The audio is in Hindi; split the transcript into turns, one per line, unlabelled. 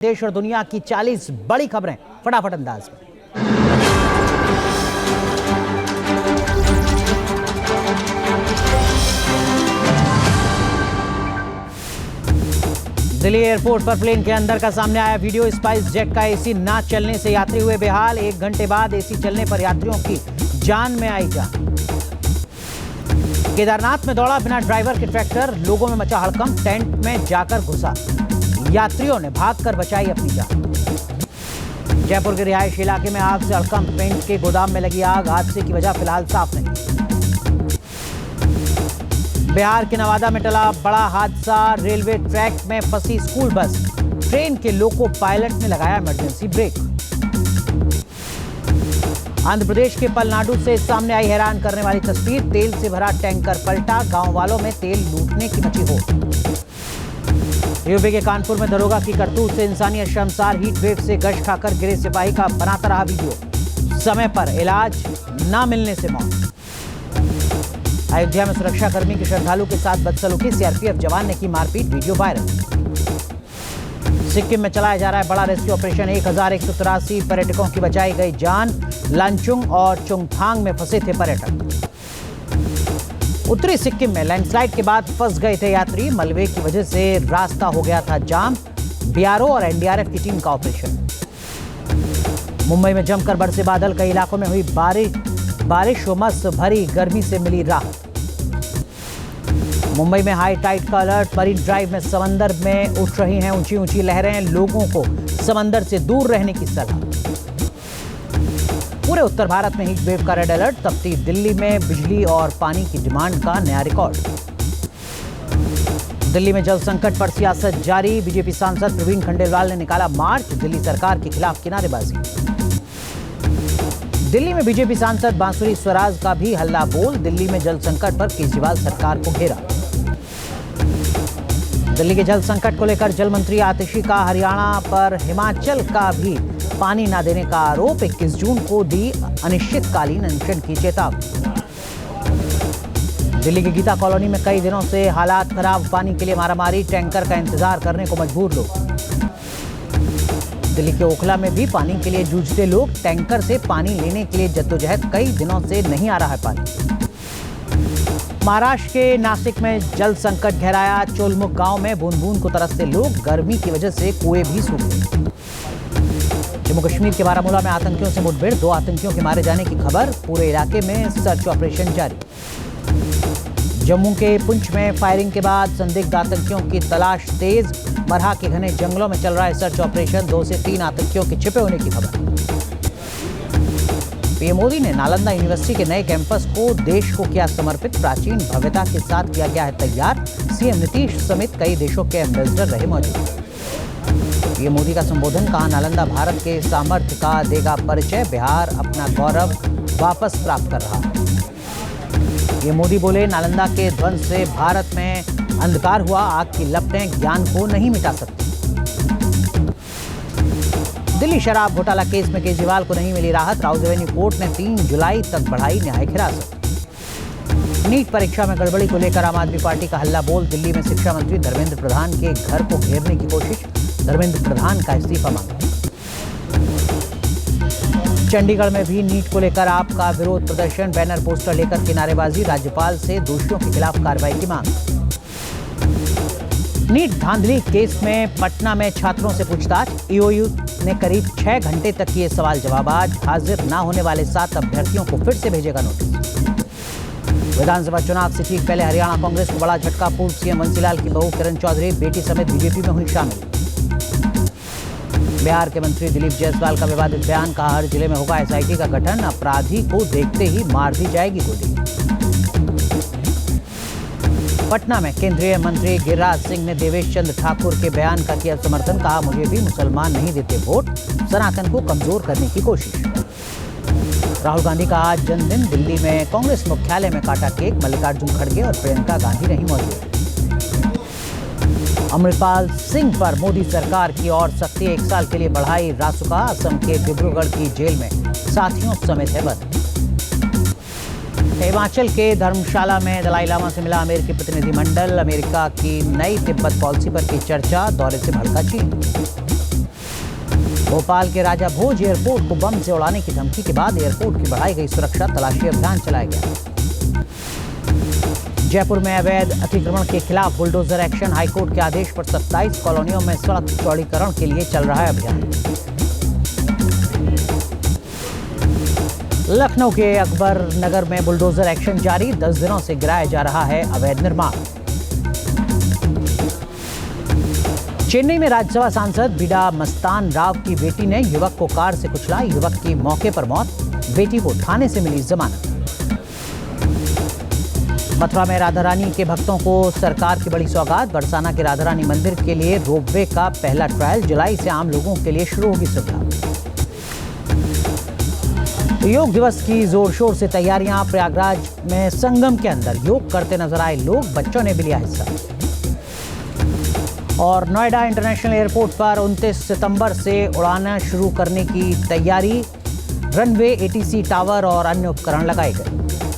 देश और दुनिया की 40 बड़ी खबरें फटाफट अंदाज में। दिल्ली एयरपोर्ट पर प्लेन के अंदर का सामने आया वीडियो। स्पाइस जेट का एसी ना चलने से यात्री हुए बेहाल। 1 घंटे बाद एसी चलने पर यात्रियों की जान में आई जान। केदारनाथ में दौड़ा बिना ड्राइवर के ट्रैक्टर, लोगों में मचा हड़कंप। टेंट में जाकर घुसा, यात्रियों ने भागकर बचाई अपनी जान। जयपुर के रिहायशी इलाके में आग से हड़कंप। पेंट के गोदाम में लगी आग। हादसे की वजह फिलहाल साफ नहीं। बिहार के नवादा में टला बड़ा हादसा। रेलवे ट्रैक में फंसी स्कूल बस। ट्रेन के लोको पायलट ने लगाया इमरजेंसी ब्रेक। आंध्र प्रदेश के पलनाडु से सामने आई हैरान करने वाली तस्वीर। तेल से भरा टैंकर पलटा। गांव वालों में तेल लूटने की मची होड़। यूपी के कानपुर में दरोगा की करतूत से इंसानियत शर्मसार। हीट वेव से गश खाकर गिरे सिपाही का बनाता रहा वीडियो। समय पर इलाज न मिलने से मौत। अयोध्या में सुरक्षाकर्मी के श्रद्धालु के साथ बदसलूकी। सीआरपीएफ जवान ने की मारपीट, वीडियो वायरल। सिक्किम में चलाया जा रहा है बड़ा रेस्क्यू ऑपरेशन। 1183 पर्यटकों की बचाई गई जान। लांचुंग और चुंगथांग में फंसे थे पर्यटक। उत्तरी सिक्किम में लैंडस्लाइड के बाद फंस गए थे यात्री। मलबे की वजह से रास्ता हो गया था जाम। बीआरओ और एनडीआरएफ की टीम का ऑपरेशन। मुंबई में जमकर बरसे बादल। कई इलाकों में हुई बारिश उमस भरी गर्मी से मिली राहत। मुंबई में हाई टाइड का अलर्ट। मरीन ड्राइव में समंदर में उठ रही हैं ऊंची ऊंची लहरें। लोगों को समंदर से दूर रहने की सलाह। पूरे उत्तर भारत में हीट वेव का रेड अलर्ट। तपती दिल्ली में बिजली और पानी की डिमांड का नया रिकॉर्ड। दिल्ली में जल संकट पर सियासत जारी। बीजेपी सांसद प्रवीण खंडेलवाल ने निकाला मार्च। दिल्ली सरकार के खिलाफ किनारेबाजी। दिल्ली में बीजेपी सांसद बांसुरी स्वराज का भी हल्ला बोल। दिल्ली में जल संकट पर केजरीवाल सरकार को घेरा। दिल्ली के जल संकट को लेकर जल मंत्री आतिशी का हरियाणा पर हिमाचल का भी पानी न देने का आरोप। 21 जून को दी अनिश्चितकालीन अनशन की चेतावनी। दिल्ली की गीता कॉलोनी में कई दिनों से हालात खराब। पानी के लिए मारामारी। टैंकर का इंतजार करने को मजबूर लोग। दिल्ली के ओखला में भी पानी के लिए जूझते लोग। टैंकर से पानी लेने के लिए जद्दोजहद। कई दिनों से नहीं आ रहा है पानी। महाराष्ट्र के नासिक में जल संकट गहराया। चोलमुख गांव में बूंद बूंद को तरसते लोग। गर्मी की वजह से कुएं भी सूख गए। जम्मू कश्मीर के बारामूला में आतंकियों से मुठभेड़। 2 आतंकियों के मारे जाने की खबर। पूरे इलाके में सर्च ऑपरेशन जारी। जम्मू के पुंछ में फायरिंग के बाद संदिग्ध आतंकियों की तलाश तेज। मरहा के घने जंगलों में चल रहा है सर्च ऑपरेशन। 2 से 3 आतंकियों के छिपे होने की खबर। पीएम मोदी ने नालंदा यूनिवर्सिटी के नए कैंपस को देश को किया समर्पित। प्राचीन भव्यता के साथ किया गया है तैयार। सीएम नीतीश समेत कई देशों के एम्बेसडर रहे मौजूद। पीएम मोदी का संबोधन। कहा नालंदा भारत के सामर्थ्य का देगा परिचय। बिहार अपना गौरव वापस प्राप्त कर रहा। ये मोदी बोले नालंदा के ध्वंस से भारत में अंधकार हुआ। आग की लपटें ज्ञान को नहीं मिटा सकती। दिल्ली शराब घोटाला केस में केजरीवाल को नहीं मिली राहत। राउज एवेन्यू कोर्ट ने 3 जुलाई तक बढ़ाई न्यायिक हिरासत। नीट परीक्षा में गड़बड़ी को लेकर आम आदमी पार्टी का हल्ला बोल। दिल्ली में शिक्षा मंत्री धर्मेंद्र प्रधान के घर को घेरने की कोशिश। धर्मेंद्र प्रधान का इस्तीफा मांगा। चंडीगढ़ में भी नीट को लेकर आपका विरोध प्रदर्शन। बैनर पोस्टर लेकर किनारेबाजी। राज्यपाल से दोषियों के खिलाफ कार्रवाई की मांग। नीट धांधली केस में पटना में छात्रों से पूछताछ। ईओयू ने करीब 6 घंटे तक किए सवाल जवाब। आज हाजिर न होने वाले 7 अभ्यर्थियों को फिर से भेजेगा नोटिस। विधानसभा चुनाव से ठीक पहले हरियाणा कांग्रेस को बड़ा झटका। पूर्व सीएम बंसीलाल की बहू किरण चौधरी बेटी समेत बीजेपी में हुई शामिल। बिहार के मंत्री दिलीप जायसवाल का विवादित बयान। कहा हर जिले में होगा एसआईटी का गठन। अपराधी को देखते ही मार दी जाएगी गोली। पटना में केंद्रीय मंत्री गिरिराज सिंह ने देवेश चंद्र ठाकुर के बयान का किया समर्थन। कहा मुझे भी मुसलमान नहीं देते वोट। सनातन को कमजोर करने की कोशिश। राहुल गांधी का आज जन्मदिन। दिल्ली में कांग्रेस मुख्यालय में काटा केक। मल्लिकार्जुन खड़गे और प्रियंका गांधी रही मौजूद। अमृतपाल सिंह पर मोदी सरकार की और सख्ती। 1 साल के लिए बढ़ाई रासुका। असम के डिब्रूगढ़ की जेल में साथियों समेत है बंद। हिमाचल के धर्मशाला में दलाई लामा से मिला अमेरिकी प्रतिनिधिमंडल। अमेरिका की नई तिब्बत पॉलिसी पर की चर्चा। दौरे से भड़का चीन। भोपाल के राजा भोज एयरपोर्ट को बम से उड़ाने की धमकी के बाद एयरपोर्ट की बढ़ाई गई सुरक्षा, तलाशी अभियान चलाया गया। जयपुर में अवैध अतिक्रमण के खिलाफ बुलडोजर एक्शन, हाईकोर्ट के आदेश पर 27 कॉलोनियों में सड़क चौड़ीकरण के लिए चल रहा है अभियान। लखनऊ के अकबर नगर में बुलडोजर एक्शन जारी, 10 दिनों से गिराया जा रहा है अवैध निर्माण। चेन्नई में राज्यसभा सांसद बीडा मस्तान राव की बेटी ने युवक को कार से कुचला, युवक की मौके पर मौत, बेटी को थाने से मिली जमानत। मथुरा में राधा रानी के भक्तों को सरकार की बड़ी सौगात, बरसाना के राधा रानी मंदिर के लिए रोपवे का पहला ट्रायल, जुलाई से आम लोगों के लिए शुरू होगी सुविधा। योग दिवस की जोर शोर से तैयारियां, प्रयागराज में संगम के अंदर योग करते नजर आए लोग, बच्चों ने भी लिया हिस्सा। और नोएडा इंटरनेशनल एयरपोर्ट पर 29 सितंबर से उड़ाना शुरू करने की तैयारी, रनवे, एटीसी टावर और अन्य उपकरण लगाए गए।